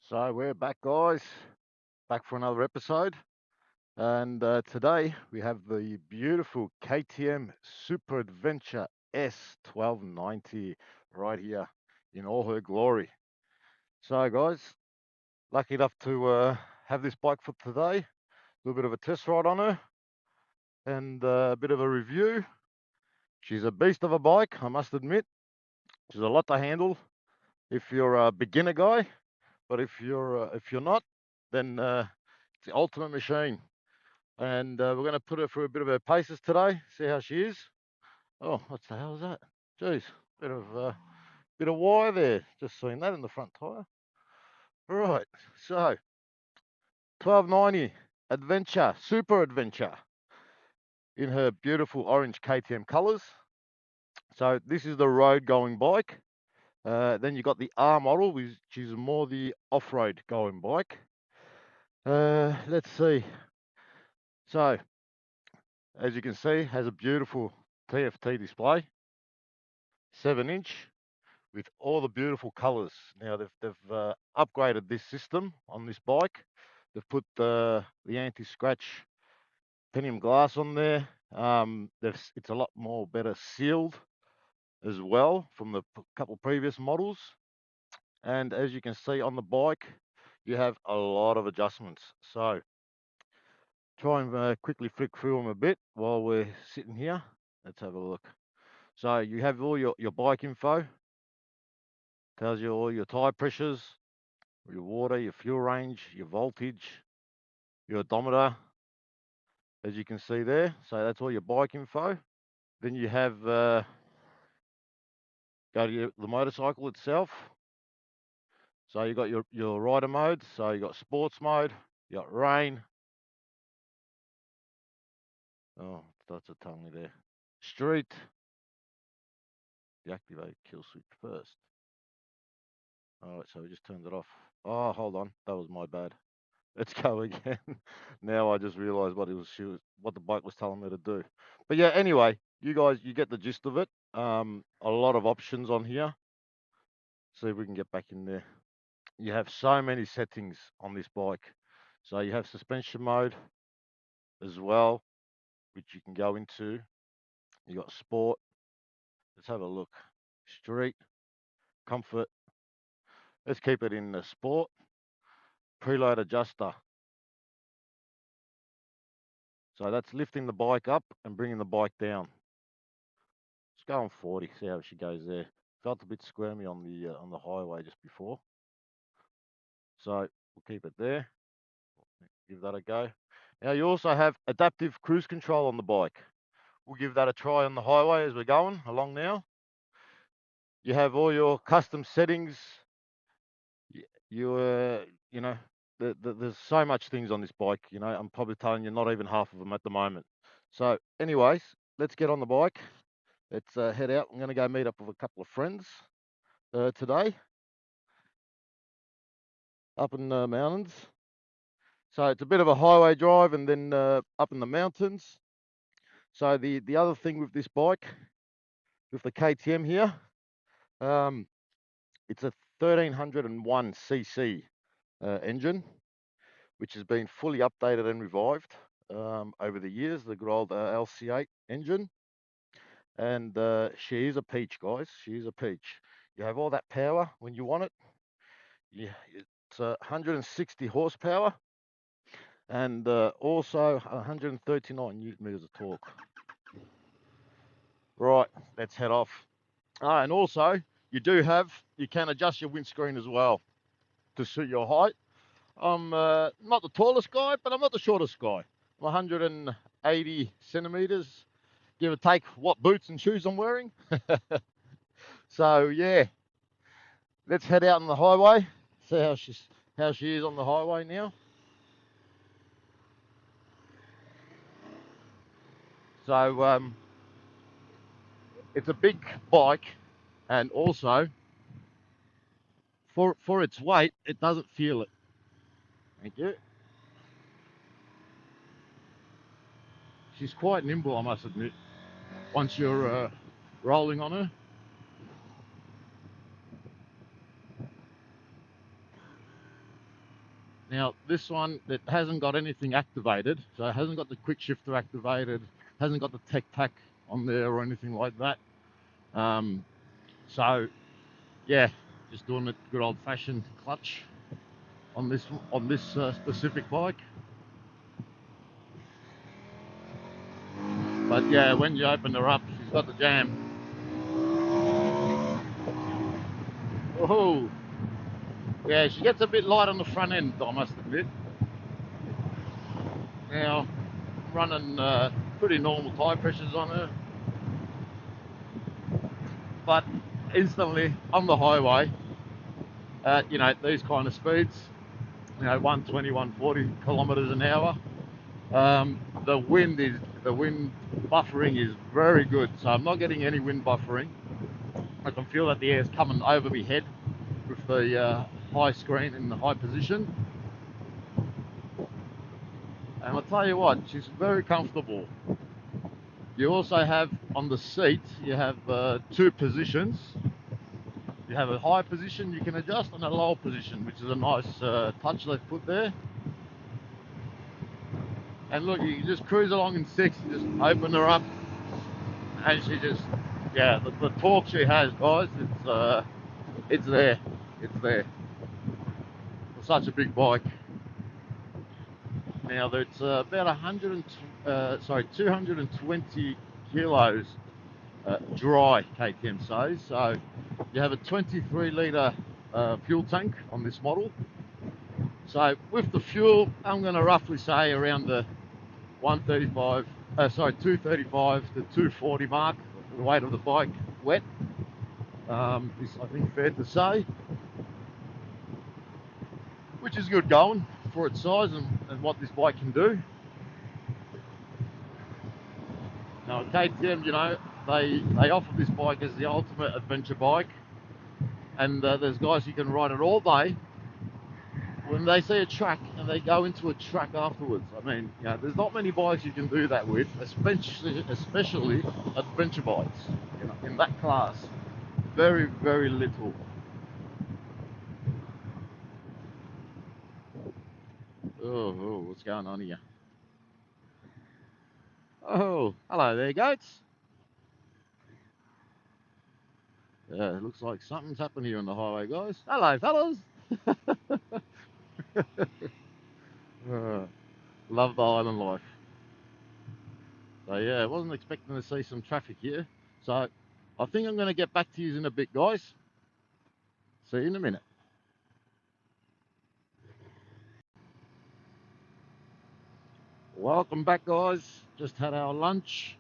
So we're back, guys, back for another episode. And today we have the beautiful KTM Super Adventure S 1290 right here in all her glory. So, guys, lucky enough to have this bike for today. A little bit of a test ride on her and a bit of a review. She's a beast of a bike, I must admit. She's a lot to handle if you're a beginner guy, but if you're not, then it's the ultimate machine. And we're going to put her through a bit of her paces today, see how she is. Oh, what the hell is that? Jeez, bit of wire there. Just seen that in the front tyre. Right, so 1290 Adventure, Super Adventure, in her beautiful orange KTM colours. So this is the road going bike. Then you got the R model, which is more the off-road going bike. Let's see. So as you can see, has a beautiful TFT display, 7-inch, with all the beautiful colours. Now they've upgraded this system on this bike. They've put the anti-scratch titanium glass on there. It's a lot more better sealed as well from the couple previous models. And as you can see on the bike, you have a lot of adjustments. So try and quickly flick through them a bit while we're sitting here. Let's have a look. So you have all your bike info, tells you all your tire pressures, your water, your fuel range, your voltage, your odometer, as you can see there. So that's all your bike info. Then you have go to the motorcycle itself. So you got your rider modes. So you got sports mode, you got rain. Oh, that's a tongue there. Street. Deactivate kill switch first. All right, so we just turned it off. Oh, hold on, that was my bad. Let's go again. Now I just realised what the bike was telling me to do. But yeah, anyway, you guys, you get the gist of it. A lot of options on here. See if we can get back in there. You have so many settings on this bike. So you have suspension mode as well, which you can go into. You got sport. Let's have a look. Street, comfort. Let's keep it in the sport. Preload adjuster. So that's lifting the bike up and bringing the bike down. Let's go on 40, see how she goes there. Felt a bit squirmy on the highway just before. So we'll keep it there. Give that a go. Now you also have adaptive cruise control on the bike. We'll give that a try on the highway as we're going along now. You have all your custom settings. You know, there's so much things on this bike. You know, I'm probably telling you not even half of them at the moment. So, anyways, let's get on the bike. Let's head out. I'm going to go meet up with a couple of friends today up in the mountains. So it's a bit of a highway drive and then up in the mountains. So the other thing with this bike, with the KTM here, um, it's a 1301 cc engine, which has been fully updated and revived over the years, the good old LC8 engine. And she is a peach, guys. She is a peach. You have all that power when you want it. Yeah, it's 160 horsepower and also 139 newton meters of torque. Right, let's head off. And also, you can adjust your windscreen as well to suit your height. I'm not the tallest guy, but I'm not the shortest guy. I'm 180 centimeters, give or take what boots and shoes I'm wearing. So yeah, let's head out on the highway. See how she is on the highway now. So it's a big bike, and also for its weight, it doesn't feel it. Thank you. She's quite nimble, I must admit. Once you're rolling on her. Now this one, it hasn't got anything activated, so it hasn't got the quick shifter activated, hasn't got the tech pack on there or anything like that. So yeah, just doing a good old fashioned clutch on this specific bike. But yeah, when you open her up, she's got the jam. Oh, yeah, she gets a bit light on the front end, I must admit. Now, running pretty normal tyre pressures on her, but instantly on the highway, at these kind of speeds, 120, 140 kilometres an hour, the wind buffering is very good. So I'm not getting any wind buffering. I can feel that the air's coming over my head with the high screen in the high position. And I'll tell you what, she's very comfortable. You also have on the seat, you have two positions. You have a high position you can adjust and a low position, which is a nice touch they've put there. And look, you can just cruise along in six, just open her up, and she just, yeah, the torque she has, guys, it's there, it's there. For such a big bike. Now it's about 220 kilos dry, KTM says. So you have a 23 litre fuel tank on this model. So with the fuel, I'm going to roughly say around the 235 to 240 mark, the weight of the bike wet. Is I think fair to say, which is good going for its size and what this bike can do. Now KTM, they offer this bike as the ultimate adventure bike, and there's guys who can ride it all day. When they see a track and they go into a track afterwards, I mean, there's not many bikes you can do that with, especially adventure bikes, in that class. Very, very little. Oh, what's going on here? Oh, hello there, goats. Yeah, it looks like something's happened here on the highway, guys. Hello, fellas. Love the island life. So yeah, I wasn't expecting to see some traffic here. So I think I'm going to get back to you in a bit, guys. See you in a minute. Welcome back, guys. Just had our lunch.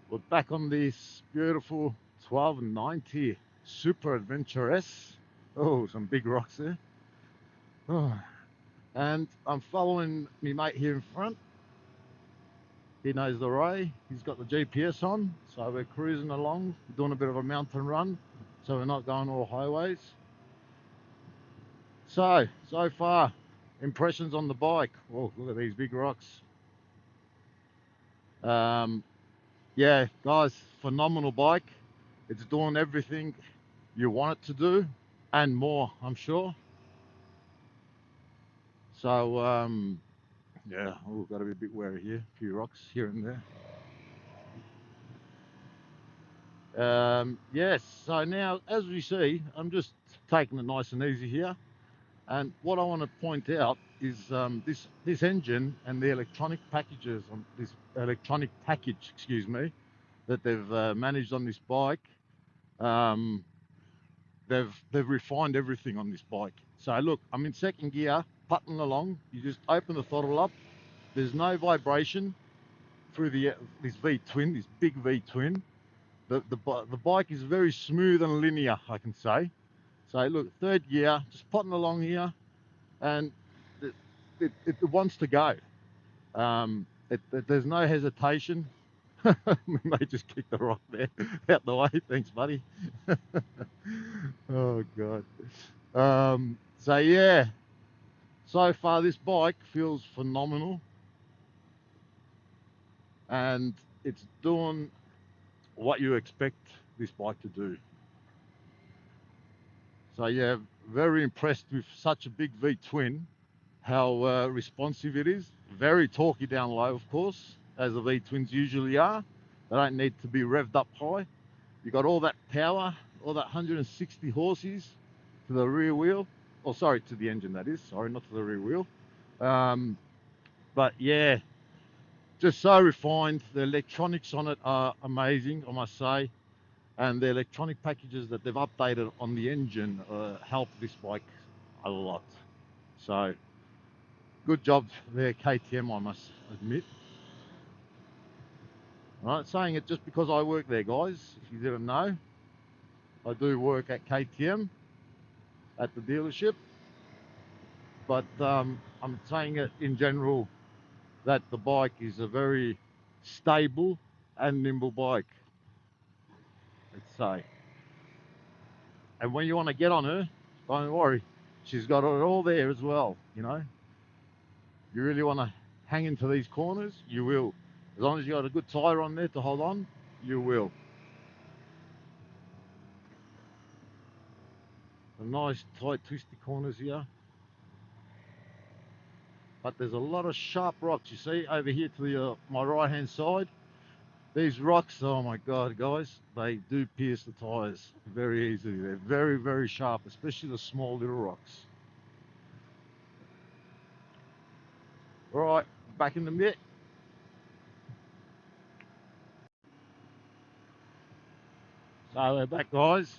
We're back on this beautiful 1290 Super Adventure S. Oh, some big rocks there. Oh. And I'm following my mate here in front. He knows the way. He's got the GPS on, so we're cruising along, doing a bit of a mountain run, so we're not going all highways. So far, impressions on the bike. Oh, look at these big rocks. Yeah, guys, phenomenal bike. It's doing everything you want it to do and more, I'm sure. So, yeah, we've got to be a bit wary here. A few rocks here and there. Yes, so now, as we see, I'm just taking it nice and easy here. And what I want to point out is this engine and the electronic packages on this electronic package, excuse me, that they've managed on this bike. They've refined everything on this bike. So look, I'm in second gear, putting along. You just open the throttle up. There's no vibration through this V twin, this big V twin. The bike is very smooth and linear, I can say. So look, third gear, just potting along here, and it wants to go. There's no hesitation. We may just kick the rock there out the way. Thanks, buddy. Oh God. So yeah, so far this bike feels phenomenal, and it's doing what you expect this bike to do. So yeah, very impressed with such a big V twin. how responsive it is. Very torquey down low, of course, as the V-twins usually are. They don't need to be revved up high. You got all that power, all that 160 horses to the rear wheel. Oh, sorry, to the engine, that is. Sorry, not to the rear wheel. But yeah, just so refined. The electronics on it are amazing, I must say. And the electronic packages that they've updated on the engine help this bike a lot. So good job there, KTM, I must admit. I'm not saying it just because I work there, guys. If you didn't know, I do work at KTM at the dealership. But I'm saying it in general that the bike is a very stable and nimble bike, let's say. And when you want to get on her, don't worry. She's got it all there as well, you know. You really want to hang into these corners, you will. As long as you got a good tyre on there to hold on, you will. Some nice tight twisty corners here. But there's a lot of sharp rocks, you see, over here to the, my right hand side. These rocks, oh my God, guys, they do pierce the tyres very easily. They're very, very sharp, especially the small little rocks. All right, back in the mitt. So we're back, guys.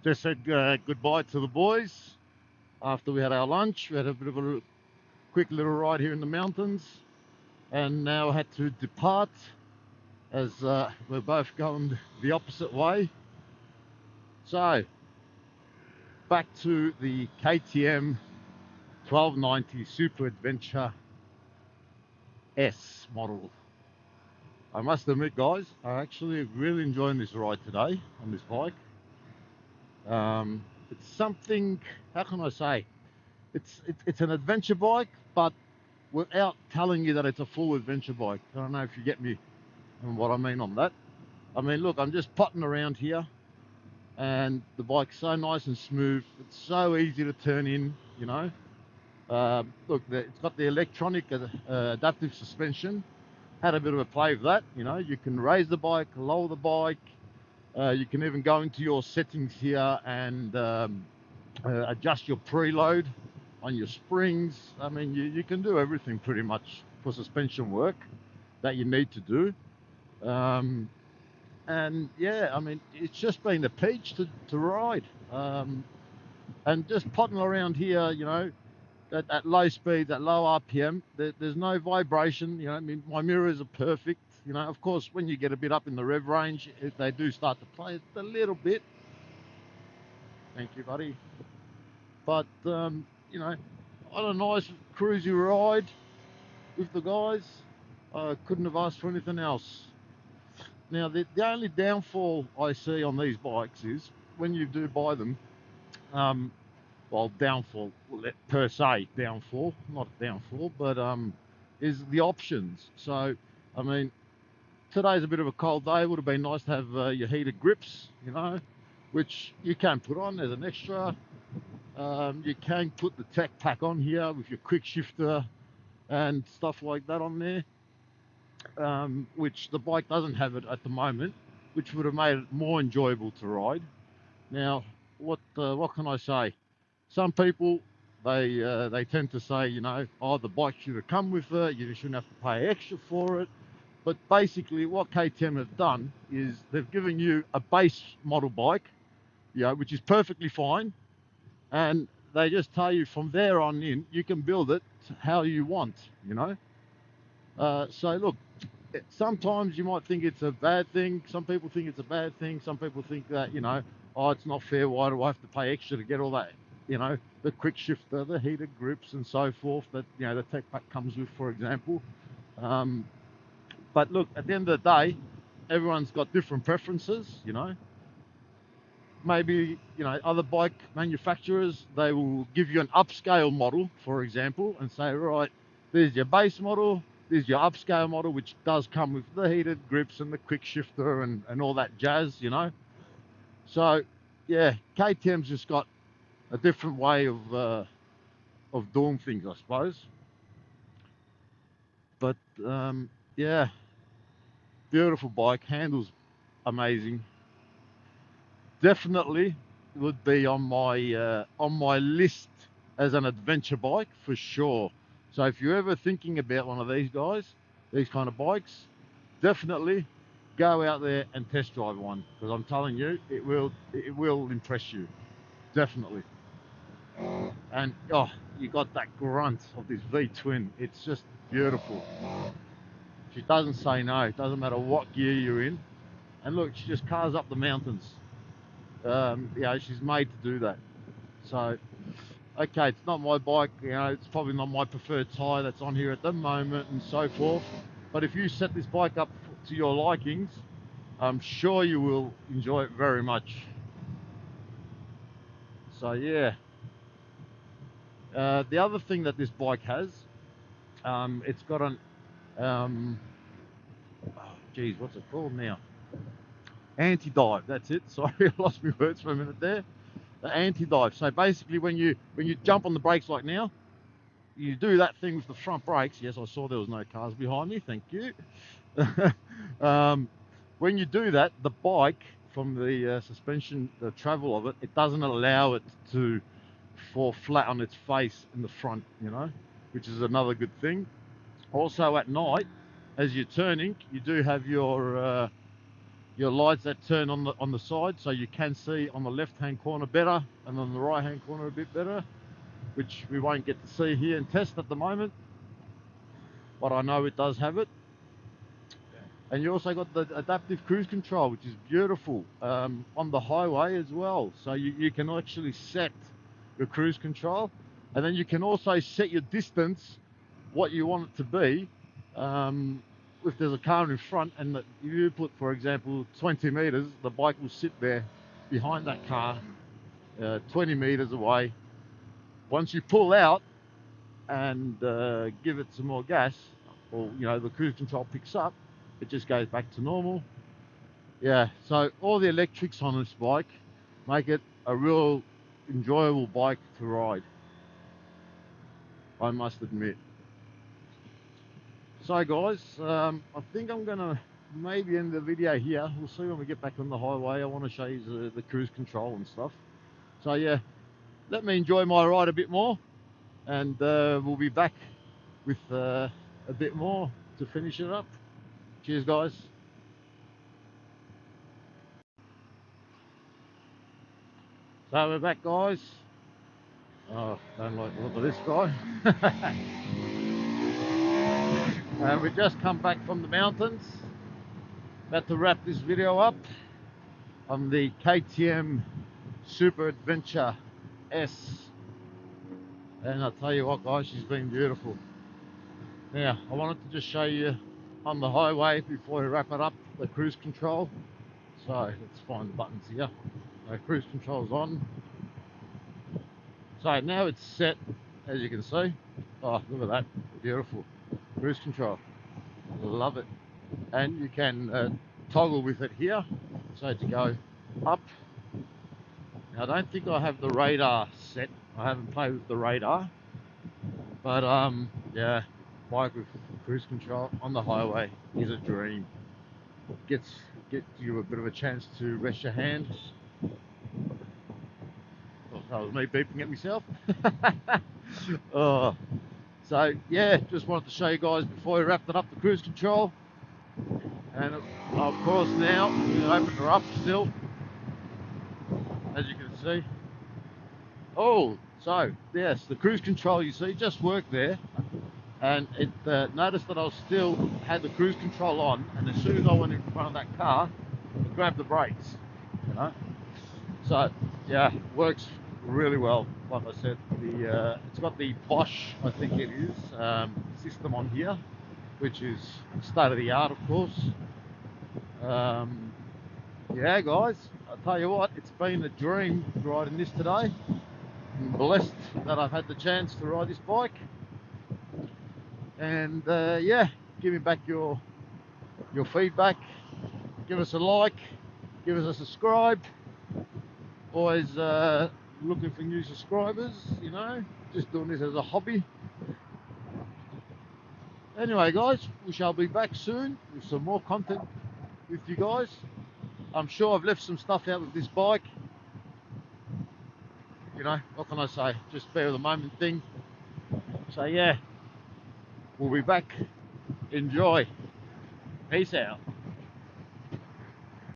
Just said goodbye to the boys after we had our lunch. We had a bit of a quick little ride here in the mountains, and now had to depart as we're both going the opposite way. So back to the KTM 1290 Super Adventure S model. I must admit, guys, I'm actually really enjoying this ride today on this bike. It's something, how can I say? It's an adventure bike, but without telling you that it's a full adventure bike. I don't know if you get me and what I mean on that. I mean, look, I'm just potting around here, and the bike's so nice and smooth. It's so easy to turn in, you know. Look, it's got the electronic adaptive suspension. Had a bit of a play with that, you know. You can raise the bike, lower the bike. You can even go into your settings here and adjust your preload on your springs. I mean, you can do everything pretty much for suspension work that you need to do. And yeah, I mean, it's just been a peach to ride. And just potting around here, you know, at low speeds, at low RPM, there's no vibration. You know, I mean, my mirrors are perfect. You know, of course, when you get a bit up in the rev range, they do start to play a little bit. Thank you, buddy. But, you know, on a nice cruisy ride with the guys, I couldn't have asked for anything else. Now, the only downfall I see on these bikes is when you do buy them, well, downfall per se, downfall, not downfall, but is the options. So, I mean, today's a bit of a cold day. It would have been nice to have your heated grips, you know, which you can put on as an extra. You can put the tech pack on here with your quick shifter and stuff like that on there, which the bike doesn't have it at the moment, which would have made it more enjoyable to ride. Now, what can I say? Some people they tend to say, you know, oh, the bike should have come with it. You shouldn't have to pay extra for it. But basically, what KTM have done is they've given you a base model bike, you know, which is perfectly fine, and they just tell you from there on in you can build it how you want, you know. So look, sometimes you might think it's a bad thing. Some people think it's a bad thing. Some people think that, you know, oh, it's not fair. Why do I have to pay extra to get all that, you know, the quick shifter, the heated grips and so forth that, you know, the tech pack comes with, for example. But look, at the end of the day, everyone's got different preferences, you know. Maybe, you know, other bike manufacturers, they will give you an upscale model, for example, and say, right, there's your base model, there's your upscale model, which does come with the heated grips and the quick shifter and all that jazz, you know. So, yeah, KTM's just got a different way of of doing things, I suppose. But yeah, beautiful bike, handles amazing. Definitely would be on my list as an adventure bike for sure. So if you're ever thinking about one of these guys, these kind of bikes, definitely go out there and test drive one, because I'm telling you, it will impress you, definitely. And oh, you got that grunt of this V twin. It's just beautiful. She doesn't say no. It doesn't matter what gear you're in. And look, she just cars up the mountains. She's made to do that. So, okay, it's not my bike. It's probably not my preferred tyre that's on here at the moment, and so forth. But if you set this bike up to your likings, I'm sure you will enjoy it very much. So yeah, the other thing that this bike has, it's got an, geez, what's it called now? Anti-dive. That's it. Sorry, I lost my words for a minute there. The anti-dive. So basically, when you jump on the brakes like now, you do that thing with the front brakes. Yes, I saw there was no cars behind me. Thank you. When you do that, the bike, from the suspension, the travel of it, it doesn't allow it to fall flat on its face in the front, which is another good thing. Also at night, as you're turning, you do have your lights that turn on the side, so you can see on the left hand corner better and on the right hand corner a bit better, which we won't get to see here and test at the moment, but I know it does have it. And you also got the adaptive cruise control, which is beautiful, on the highway as well. So you can actually set your cruise control, and then you can also set your distance, what you want it to be. If there's a car in front and you put, for example, 20 meters, the bike will sit there behind that car, 20 meters away. Once you pull out and give it some more gas, or the cruise control picks up, it just goes back to normal. Yeah, so all the electrics on this bike make it a real enjoyable bike to ride, I must admit. So guys, I think I'm gonna maybe end the video here. We'll see when we get back on the highway. I want to show you the cruise control and stuff. So yeah, let me enjoy my ride a bit more, and we'll be back with a bit more to finish it up. Cheers guys. So we're back guys. Oh, don't like the look of this guy. We've just come back from the mountains. About to wrap this video up on the KTM Super Adventure S. And I'll tell you what guys, she's been beautiful. Now, I wanted to just show you on the highway before we wrap it up, the cruise control. So let's find the buttons here. Cruise control's on. So now it's set, as you can see. Oh, look at that, beautiful. Cruise control, love it. And you can toggle with it here, so to go up. Now I don't think I have the radar set. I haven't played with the radar, but yeah, bike with cruise control on the highway is a dream. Gets you a bit of a chance to rest your hand. Oh, that was me beeping at myself. Oh, so yeah, just wanted to show you guys before we wrapped it up, the cruise control. And of course now we open her up still, as you can see. Oh, so yes, the cruise control, you see, just worked there, and it noticed that I still had the cruise control on, and as soon as I went in front of that car, it grabbed the brakes, So yeah, works really well. Like I said, it's got the Bosch, I think it is, system on here, which is state of the art, of course. Yeah, guys, I'll tell you what, it's been a dream riding this today. I'm blessed that I've had the chance to ride this bike. And yeah, give me back your feedback. Give us a like, give us a subscribe. Always looking for new subscribers, you know, just doing this as a hobby. Anyway, guys, we shall be back soon with some more content with you guys. I'm sure I've left some stuff out with this bike. You know, what can I say? Just bear with the moment thing. So yeah, we'll be back. Enjoy. Peace out.